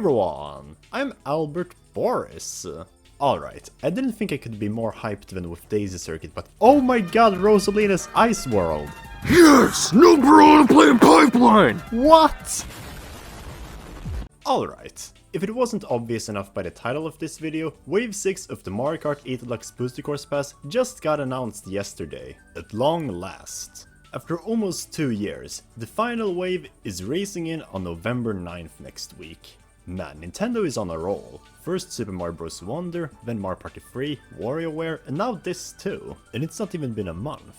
everyone, I'm Albert Boris. Alright, I didn't think I could be more hyped than with Daisy Circuit, but oh my god, Rosalina's Ice World! Yes! No Piranha playing Pipeline! What? Alright, if it wasn't obvious enough by the title of this video, Wave 6 of the Mario Kart 8 Deluxe Booster Course Pass just got announced yesterday, at long last. After almost 2 years, the final wave is racing in on November 9th next week. Man, Nintendo is on a roll. First Super Mario Bros. Wonder, then Mario Party 3, WarioWare, and now this too. And it's not even been a month.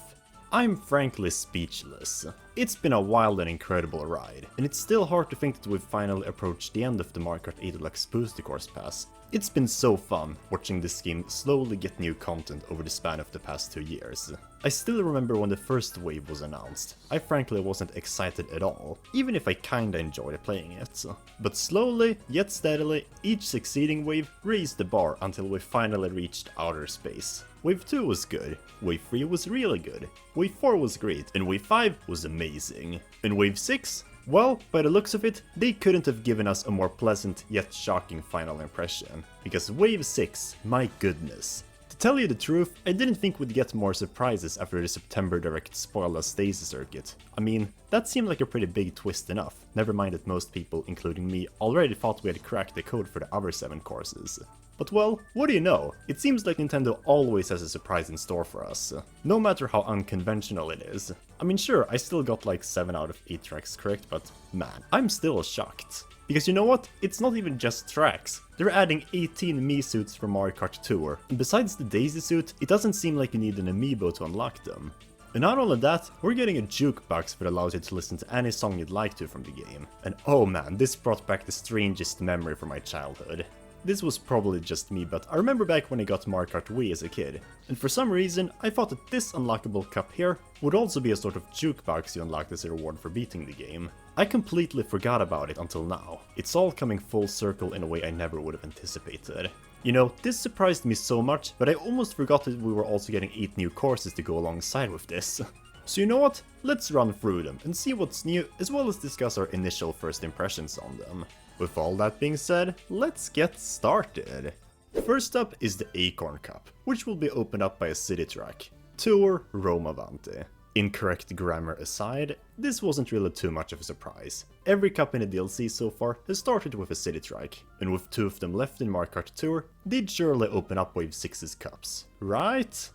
I'm frankly speechless. It's been a wild and incredible ride, and it's still hard to think that we've finally approached the end of the Mario Kart 8 Deluxe Booster Course Pass. It's been so fun watching this game slowly get new content over the span of the past 2 years. I still remember when the first wave was announced. I frankly wasn't excited at all, even if I kinda enjoyed playing it. But slowly, yet steadily, each succeeding wave raised the bar until we finally reached outer space. Wave 2 was good, Wave 3 was really good, Wave 4 was great, and Wave 5 was amazing. And Wave 6? Well, by the looks of it, they couldn't have given us a more pleasant yet shocking final impression. Because Wave 6, my goodness. To tell you the truth, I didn't think we'd get more surprises after the September Direct spoiled us Daisy Circuit. I mean, that seemed like a pretty big twist enough, never mind that most people, including me, already thought we had cracked the code for the other 7 courses. But well, what do you know? It seems like Nintendo always has a surprise in store for us, no matter how unconventional it is. I mean sure, I still got like 7 out of 8 tracks correct, but man, I'm still shocked. Because you know what? It's not even just tracks. They're adding 18 Mii Suits from Mario Kart Tour, and besides the Daisy suit, it doesn't seem like you need an amiibo to unlock them. And not only that, we're getting a jukebox that allows you to listen to any song you'd like to from the game. And oh man, this brought back the strangest memory from my childhood. This was probably just me, but I remember back when I got Mario Kart Wii as a kid, and for some reason I thought that this unlockable cup here would also be a sort of jukebox you unlocked as a reward for beating the game. I completely forgot about it until now. It's all coming full circle in a way I never would have anticipated. You know, this surprised me so much, but I almost forgot that we were also getting 8 new courses to go alongside with this. So you know what? Let's run through them and see what's new, as well as discuss our initial first impressions on them. With all that being said, let's get started. First up is the Acorn Cup, which will be opened up by a city track. Tour Rome Avanti. Incorrect grammar aside, this wasn't really too much of a surprise. Every cup in the DLC so far has started with a city track, and with 2 of them left in Mario Kart Tour, they'd surely open up Wave 6's cups, right?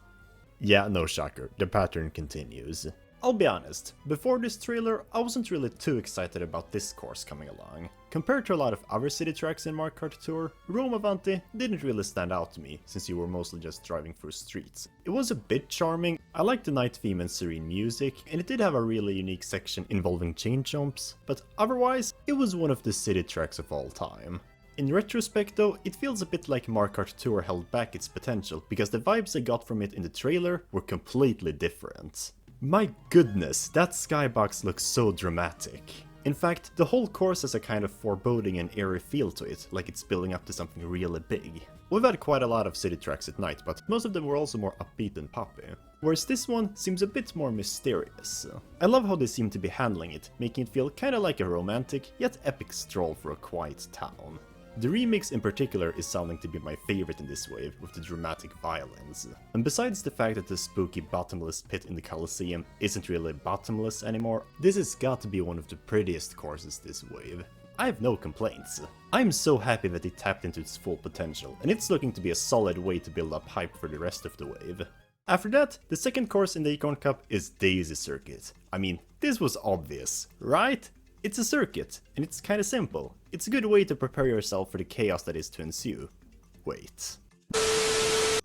Yeah, no shocker, the pattern continues. I'll be honest, before this trailer, I wasn't really too excited about this course coming along. Compared to a lot of other city tracks in Mario Kart Tour, Rome Avanti didn't really stand out to me, since you were mostly just driving through streets. It was a bit charming, I liked the night theme and serene music, and it did have a really unique section involving chain jumps, but otherwise, it was one of the city tracks of all time. In retrospect though, it feels a bit like Mario Kart Tour held back its potential, because the vibes I got from it in the trailer were completely different. My goodness, that skybox looks so dramatic. In fact, the whole course has a kind of foreboding and eerie feel to it, like it's building up to something really big. We've had quite a lot of city tracks at night, but most of them were also more upbeat and poppy. Whereas this one seems a bit more mysterious. I love how they seem to be handling it, making it feel kinda like a romantic, yet epic stroll through a quiet town. The remix in particular is sounding to be my favorite in this wave, with the dramatic violins. And besides the fact that the spooky bottomless pit in the Colosseum isn't really bottomless anymore, this has got to be one of the prettiest courses this wave. I have no complaints. I'm so happy that it tapped into its full potential, and it's looking to be a solid way to build up hype for the rest of the wave. After that, the second course in the Acorn Cup is Daisy Circuit. I mean, this was obvious, right? It's a circuit, and it's kinda simple. It's a good way to prepare yourself for the chaos that is to ensue. Wait.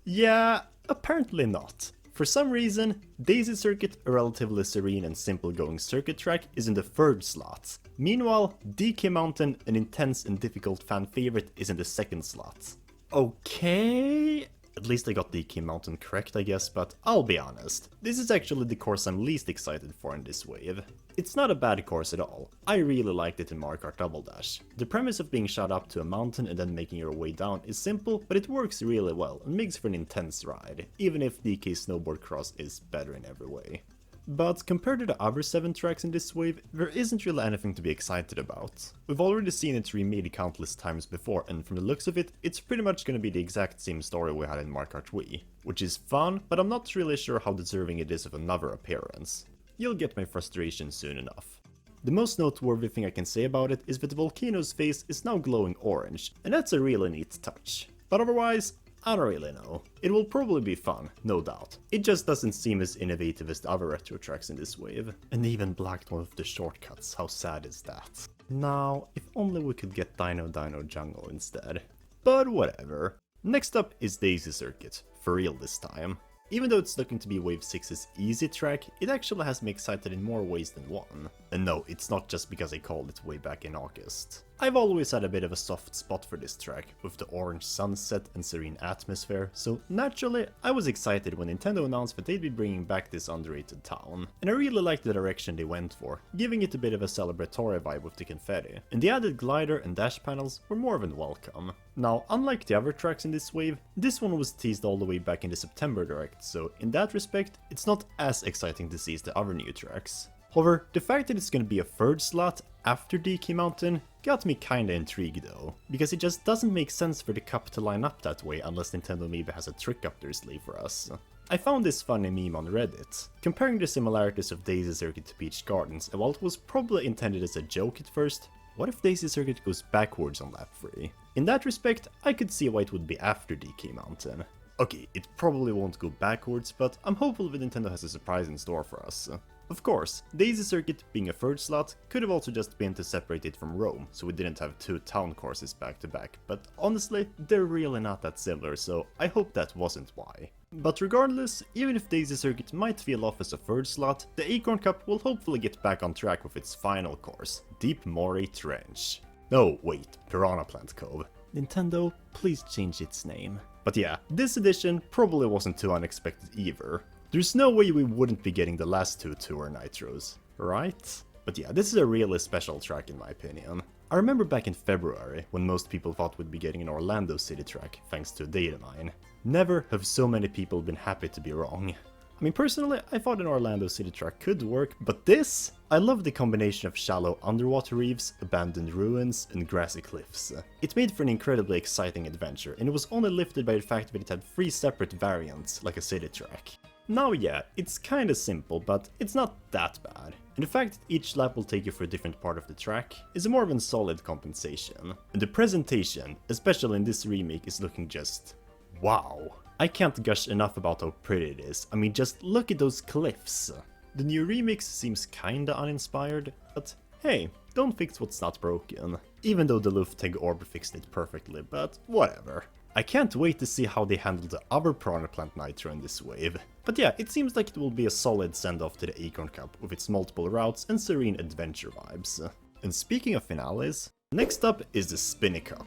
Yeah, apparently not. For some reason, Daisy Circuit, a relatively serene and simple going circuit track, is in the 3rd slot. Meanwhile, DK Mountain, an intense and difficult fan favorite, is in the 2nd slot. Okay... At least I got DK Mountain correct, I guess, but I'll be honest. This is actually the course I'm least excited for in this wave. It's not a bad course at all. I really liked it in Mario Kart Double Dash. The premise of being shot up to a mountain and then making your way down is simple, but it works really well and makes for an intense ride, even if DK Snowboard Cross is better in every way. but compared to the other 7 tracks in this wave, there isn't really anything to be excited about. We've already seen it remade countless times before, and from the looks of it, it's pretty much gonna be the exact same story we had in Mario Kart Wii, which is fun, but I'm not really sure how deserving it is of another appearance. You'll get my frustration soon enough. The most noteworthy thing I can say about it is that the volcano's face is now glowing orange, and that's a really neat touch. But otherwise, I don't really know. It will probably be fun, no doubt. It just doesn't seem as innovative as the other retro tracks in this wave. And even blacked one of the shortcuts, how sad is that? Now, if only we could get Dino Dino Jungle instead. But whatever. Next up is Daisy Circuit, for real this time. Even though it's looking to be Wave 6's easy track, it actually has me excited in more ways than one. And no, it's not just because I called it way back in August. I've always had a bit of a soft spot for this track, with the orange sunset and serene atmosphere, so naturally I was excited when Nintendo announced that they'd be bringing back this underrated town. And I really liked the direction they went for, giving it a bit of a celebratory vibe with the confetti. And the added glider and dash panels were more than welcome. Now, unlike the other tracks in this wave, this one was teased all the way back in the September Direct, so in that respect, it's not as exciting to see as the other new tracks. However, the fact that it's gonna be a third slot after DK Mountain got me kinda intrigued though, because it just doesn't make sense for the cup to line up that way unless Nintendo maybe has a trick up their sleeve for us. I found this funny meme on Reddit, comparing the similarities of Daisy Circuit to Peach Gardens, and while it was probably intended as a joke at first, what if Daisy Circuit goes backwards on lap 3? In that respect, I could see why it would be after DK Mountain. Okay, it probably won't go backwards, but I'm hopeful that Nintendo has a surprise in store for us. Of course, Daisy Circuit being a third slot could have also just been to separate it from Rome, so we didn't have 2 town courses back to back, but honestly, they're really not that similar, so I hope that wasn't why. But regardless, even if Daisy Circuit might feel off as a third slot, the Acorn Cup will hopefully get back on track with its final course, Deep Moray Trench. No, wait, Piranha Plant Cove. Nintendo, please change its name. But yeah, this edition probably wasn't too unexpected either. There's no way we wouldn't be getting the last 2 Tour Nitros, right? But yeah, this is a really special track in my opinion. I remember back in February, when most people thought we'd be getting an Orlando City track thanks to a data mine. Never have so many people been happy to be wrong. I mean, personally, I thought an Orlando City track could work, but this? I love the combination of shallow underwater reefs, abandoned ruins, and grassy cliffs. It made for an incredibly exciting adventure, and it was only lifted by the fact that it had 3 separate variants, like a city track. Now yeah, it's kinda simple, but it's not that bad. And the fact that each lap will take you for a different part of the track is a more than solid compensation. And the presentation, especially in this remake, is looking just wow. I can't gush enough about how pretty it is. I mean, just look at those cliffs. The new remix seems kinda uninspired, but hey, don't fix what's not broken. Even though the Luftteg Orb fixed it perfectly, but whatever. I can't wait to see how they handle the other Piranha Plant Nitro in this wave. But yeah, it seems like it will be a solid send-off to the Acorn Cup with its multiple routes and serene adventure vibes. And speaking of finales, next up is the Spinny Cup.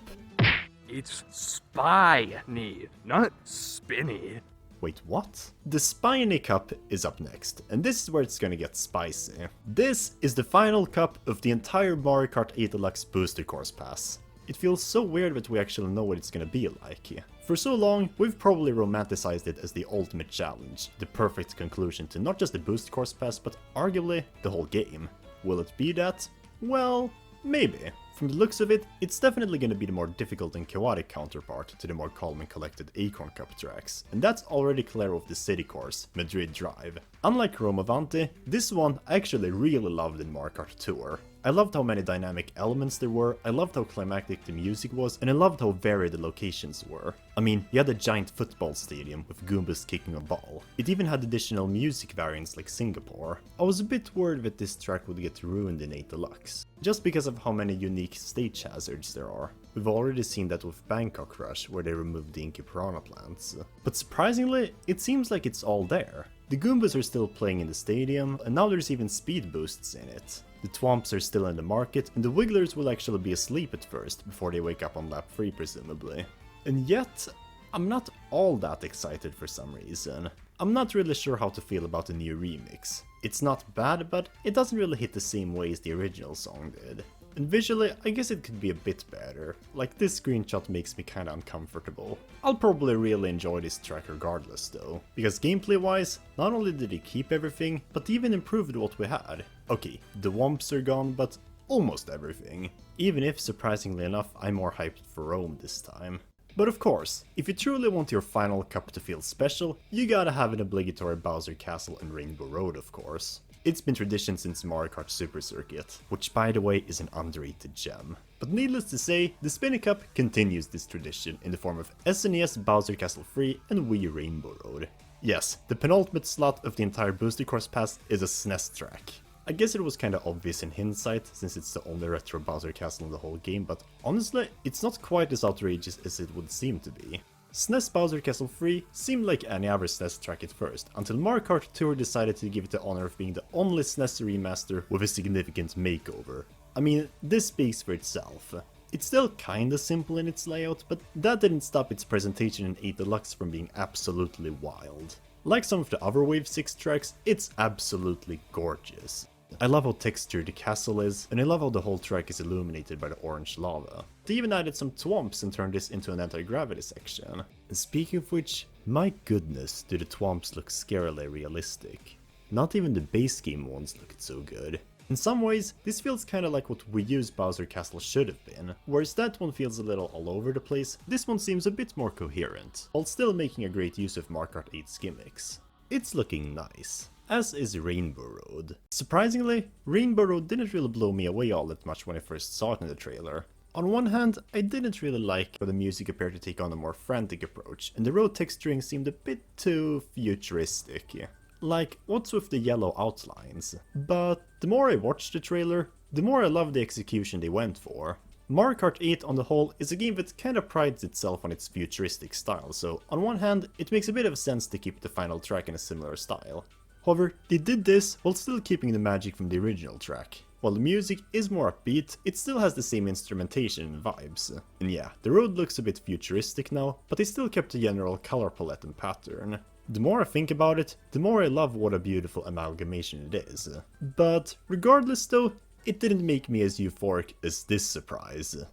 It's spiny, not spinny. Wait, what? The Spiny Cup is up next, and this is where it's gonna get spicy. This is the final cup of the entire Mario Kart 8 Deluxe Booster Course Pass. It feels so weird that we actually know what it's gonna be like. For so long, we've probably romanticized it as the ultimate challenge, the perfect conclusion to not just the Boost Course Pass, but arguably the whole game. Will it be that? Well, maybe. From the looks of it, it's definitely gonna be the more difficult and chaotic counterpart to the more calm and collected Acorn Cup tracks, and that's already clear with the city course, Madrid Drive. Unlike Rome Avanti, this one I actually really loved in Mario Kart Tour. I loved how many dynamic elements there were, I loved how climactic the music was, and I loved how varied the locations were. I mean, you had a giant football stadium with Goombas kicking a ball. It even had additional music variants like Singapore. I was a bit worried that this track would get ruined in 8 Deluxe, just because of how many unique stage hazards there are. We've already seen that with Bangkok Rush, where they removed the Inky Piranha plants. But surprisingly, it seems like it's all there. The Goombas are still playing in the stadium, and now there's even speed boosts in it. The Twomps are still in the market, and the Wigglers will actually be asleep at first, before they wake up on lap 3 presumably. And yet, I'm not all that excited for some reason. I'm not really sure how to feel about the new remix. It's not bad, but it doesn't really hit the same way as the original song did. And visually, I guess it could be a bit better. Like, this screenshot makes me kinda uncomfortable. I'll probably really enjoy this track regardless though, because gameplay wise, not only did they keep everything, but they even improved what we had. Okay, the womps are gone, but almost everything. Even if, surprisingly enough, I'm more hyped for Rome this time. But of course, if you truly want your final cup to feel special, you gotta have an obligatory Bowser Castle and Rainbow Road, of course. It's been tradition since Mario Kart Super Circuit, which by the way is an underrated gem. But needless to say, the Spinny Cup continues this tradition in the form of SNES Bowser Castle Free and Wii Rainbow Road. Yes, the penultimate slot of the entire Booster Course Pass is a SNES track. I guess it was kinda obvious in hindsight, since it's the only retro Bowser Castle in the whole game, but honestly, it's not quite as outrageous as it would seem to be. SNES Bowser Castle Free seemed like any other SNES track at first, until Mario Kart Tour decided to give it the honor of being the only SNES remaster with a significant makeover. I mean, this speaks for itself. It's still kinda simple in its layout, but that didn't stop its presentation in 8 Deluxe from being absolutely wild. Like some of the other Wave 6 tracks, it's absolutely gorgeous. I love how textured the castle is, and I love how the whole track is illuminated by the orange lava. They even added some thwomps and turned this into an anti-gravity section. And speaking of which, my goodness do the thwomps look scarily realistic. Not even the base game ones looked so good. In some ways, this feels kinda like what Wii U's Bowser Castle should have been. Whereas that one feels a little all over the place, this one seems a bit more coherent, while still making a great use of Mario Kart 8's gimmicks. It's looking nice. As is Rainbow Road. Surprisingly, Rainbow Road didn't really blow me away all that much when I first saw it in the trailer. On one hand, I didn't really like how the music appeared to take on a more frantic approach, and the road texturing seemed a bit too futuristic. Like, what's with the yellow outlines? But the more I watched the trailer, the more I loved the execution they went for. Mario Kart 8 on the whole is a game that kinda prides itself on its futuristic style, so on one hand, it makes a bit of sense to keep the final track in a similar style. However, they did this while still keeping the magic from the original track. While the music is more upbeat, it still has the same instrumentation and vibes. And yeah, the road looks a bit futuristic now, but they still kept the general color palette and pattern. The more I think about it, the more I love what a beautiful amalgamation it is. But regardless though, it didn't make me as euphoric as this surprise.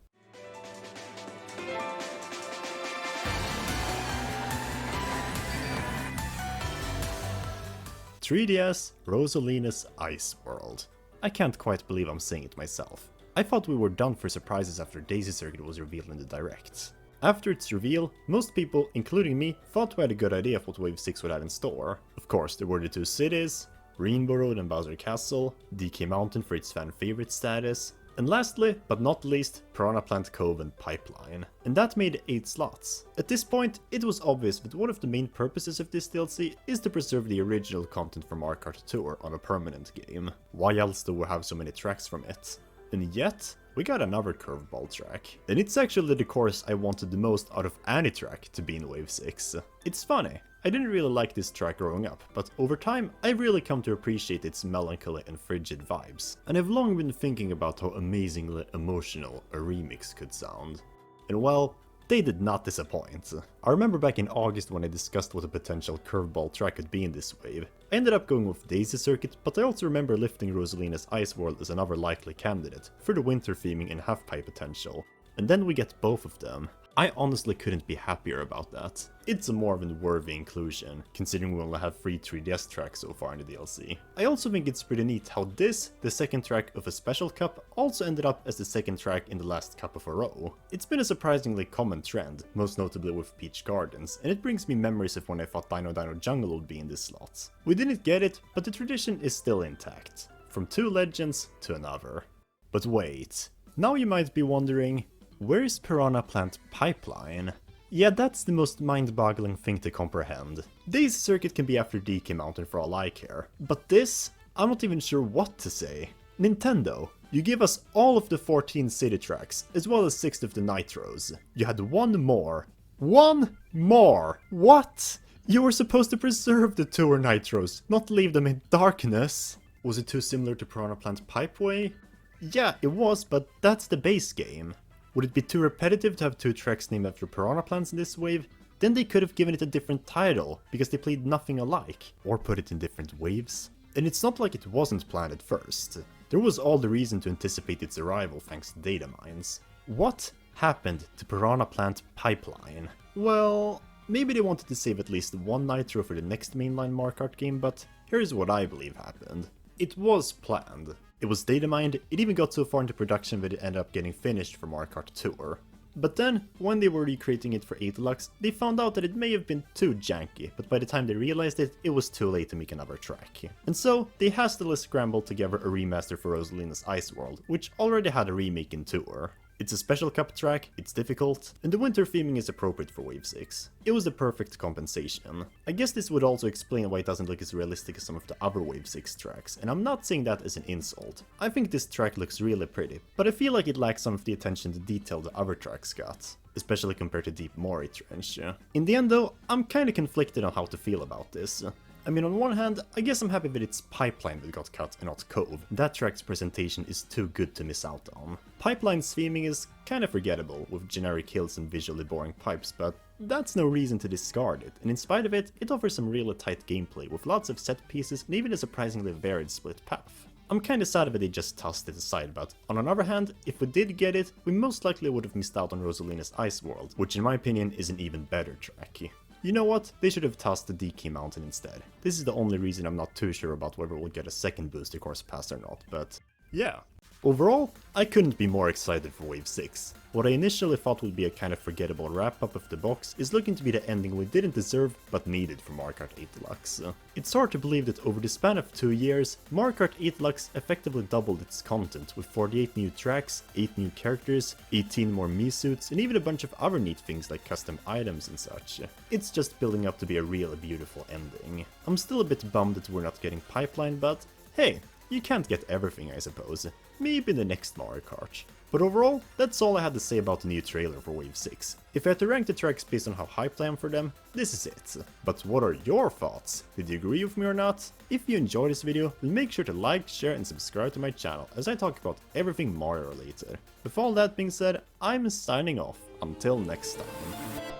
3DS Rosalina's Ice World. I can't quite believe I'm saying it myself. I thought we were done for surprises after Daisy Circuit was revealed in the Direct. After its reveal, most people, including me, thought we had a good idea of what Wave 6 would have in store. Of course, there were the two cities, Rainbow Road and Bowser Castle, DK Mountain for its fan favorite status, and lastly, but not least, Piranha Plant Cove and Pipeline. And that made 8 slots. At this point, it was obvious that one of the main purposes of this DLC is to preserve the original content from Mario Kart Tour on a permanent game. Why else do we have so many tracks from it? And yet, we got another curveball track. And it's actually the course I wanted the most out of any track to be in Wave 6. It's funny. I didn't really like this track growing up, but over time I've really come to appreciate its melancholy and frigid vibes, and I've long been thinking about how amazingly emotional a remix could sound. And well, they did not disappoint. I remember back in August when I discussed what a potential curveball track could be in this wave. I ended up going with Daisy Circuit, but I also remember lifting Rosalina's Ice World as another likely candidate for the winter theming and half-pipe potential. And then we get both of them. I honestly couldn't be happier about that. It's a more than worthy inclusion, considering we only have 3 3DS tracks so far in the DLC. I also think it's pretty neat how this, the second track of a special cup, also ended up as the second track in the last cup of a row. It's been a surprisingly common trend, most notably with Peach Gardens, and it brings me memories of when I thought Dino Dino Jungle would be in this slot. We didn't get it, but the tradition is still intact. From 2 legends to another. But wait, now you might be wondering, where's Piranha Plant Pipeline? Yeah, that's the most mind-boggling thing to comprehend. Daisy Circuit can be after DK Mountain for all I care, but this? I'm not even sure what to say. Nintendo, you give us all of the 14 city tracks, as well as 6 of the nitros. You had one more. One more! What? You were supposed to preserve the tour nitros, not leave them in darkness. Was it too similar to Piranha Plant Pipeway? Yeah, it was, but that's the base game. Would it be too repetitive to have 2 tracks named after piranha plants in this wave? Then they could have given it a different title, because they played nothing alike, or put it in different waves. And it's not like it wasn't planned at first. there was all the reason to anticipate its arrival thanks to data mines. What happened to Piranha Plant Pipeline? Well, maybe they wanted to save at least one Nitro for the next mainline Mario Kart game, but here's what I believe happened. It was planned. It was data mined, it even got so far into production that it ended up getting finished for Mario Kart Tour. But then, when they were recreating it for 8 Deluxe, they found out that it may have been too janky, but by the time they realized it, it was too late to make another track. And so, they hastily scrambled together a remaster for Rosalina's Ice World, which already had a remake in Tour. It's a special cup track, it's difficult, and the winter theming is appropriate for Wave 6. It was the perfect compensation. I guess this would also explain why it doesn't look as realistic as some of the other Wave 6 tracks, and I'm not saying that as an insult. I think this track looks really pretty, but I feel like it lacks some of the attention to detail the other tracks got, especially compared to Deep Moray Trench. In the end though, I'm kinda conflicted on how to feel about this. I mean, on one hand, I guess I'm happy that it's Pipeline that got cut and not Cove. That track's presentation is too good to miss out on. Pipeline's theming is kinda forgettable, with generic hills and visually boring pipes, but that's no reason to discard it, and in spite of it, it offers some really tight gameplay with lots of set pieces and even a surprisingly varied split path. I'm kinda sad that they just tossed it aside, but on another hand, if we did get it, we most likely would have missed out on Rosalina's Ice World, which in my opinion is an even better track. You know what? They should have tossed the DK Mountain instead. This is the only reason I'm not too sure about whether we'll get a second booster course pass or not, but yeah. Overall, I couldn't be more excited for Wave 6. What I initially thought would be a kind of forgettable wrap-up of the box is looking to be the ending we didn't deserve but needed for Mario Kart 8 Deluxe. It's hard to believe that over the span of 2 years, Mario Kart 8 Deluxe effectively doubled its content with 48 new tracks, 8 new characters, 18 more Mii Suits, and even a bunch of other neat things like custom items and such. It's just building up to be a really beautiful ending. I'm still a bit bummed that we're not getting Pipeline, but hey, you can't get everything, I suppose. Maybe in the next Mario Kart. But overall, that's all I had to say about the new trailer for Wave 6. If I had to rank the tracks based on how hyped I am for them, this is it. But what are your thoughts? Did you agree with me or not? If you enjoyed this video, then make sure to like, share and subscribe to my channel as I talk about everything Mario related. With all that being said, I'm signing off. Until next time.